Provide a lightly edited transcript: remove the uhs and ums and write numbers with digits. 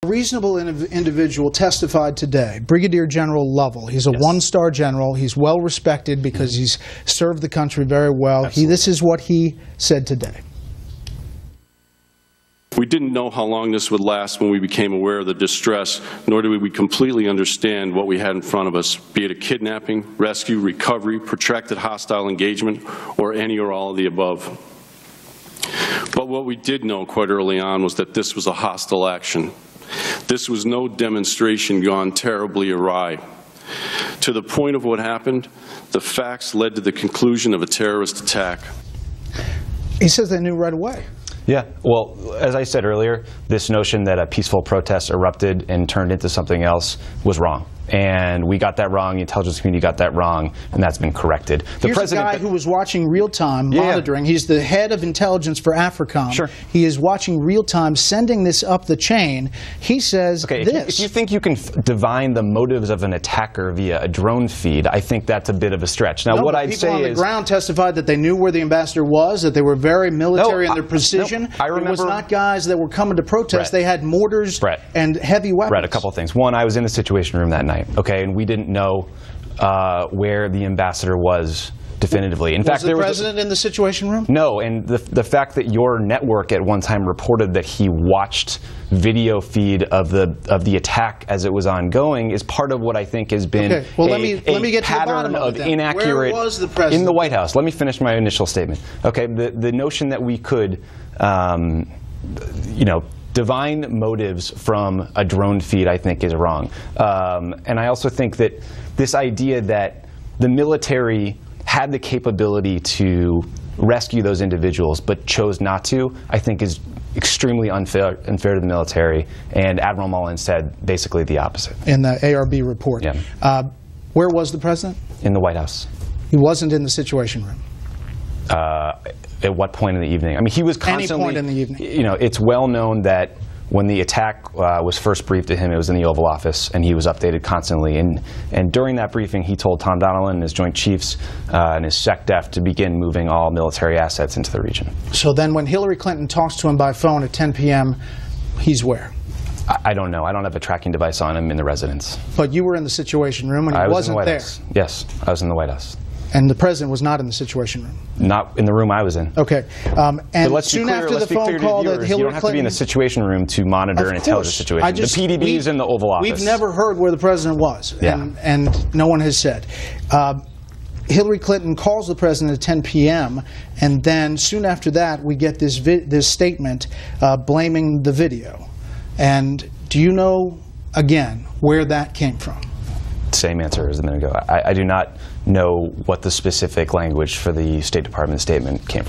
A reasonable individual testified today, Brigadier General Lovell. He's a one-star general. He's well respected because he's served the country very well. This is what he said today. We didn't know how long this would last when we became aware of the distress, nor did we completely understand what we had in front of us, be it a kidnapping, rescue, recovery, protracted hostile engagement, or any or all of the above. But what we did know quite early on was that this was a hostile action. This was no demonstration gone terribly awry. To the point of what happened, the facts led to the conclusion of a terrorist attack. He says they knew right away. Yeah, well, as I said earlier, this notion that a peaceful protest erupted and turned into something else was wrong. And we got that wrong, the intelligence community got that wrong, and that's been corrected. Here's a guy who was watching real-time monitoring. He's the head of intelligence for AFRICOM. Sure. He is watching real-time, sending this up the chain. He says this. If you think you can divine the motives of an attacker via a drone feed, I think that's a bit of a stretch. Now, what I'd say is... people on the ground testified that they knew where the ambassador was, that they were very military in their precision. I remember... It was not guys that were coming to protest. They had mortars and heavy weapons. Brett, a couple of things. One, I was in the Situation Room that night. Okay, and we didn't know where the ambassador was definitively. In fact, was the president in the Situation Room? No, and the fact that your network at one time reported that he watched video feed of the attack as it was ongoing is part of what I think has been let me get to the bottom of inaccurate. Where was the president? In the White House. Let me finish my initial statement. Okay, the notion that we could, divine motives from a drone feed, I think, is wrong. And I also think that this idea that the military had the capability to rescue those individuals but chose not to, I think is extremely unfair to the military. And Admiral Mullen said basically the opposite. In the ARB report. Yeah. Where was the president? In the White House. He wasn't in the Situation Room. At what point in the evening? I mean, he was constantly... Any point in the evening. You know, it's well known that when the attack was first briefed to him, it was in the Oval Office, and he was updated constantly. And during that briefing, he told Tom Donilon and his Joint Chiefs and his SecDef to begin moving all military assets into the region. So then when Hillary Clinton talks to him by phone at 10 p.m., he's where? I don't know. I don't have a tracking device on him in the residence. But you were in the Situation Room, and he wasn't there. Yes, I was in the White House. And the president was not in the Situation Room? Not in the room I was in. Okay. And soon after the phone call that Hillary Clinton... You don't have to be in the Situation Room to monitor an intelligence situation. The PDB is in the Oval Office. We've never heard where the president was, and no one has said. Hillary Clinton calls the president at 10 p.m., and then soon after that, we get this statement blaming the video. And do you know, again, where that came from? Same answer as a minute ago. I do not know what the specific language for the State Department statement came from.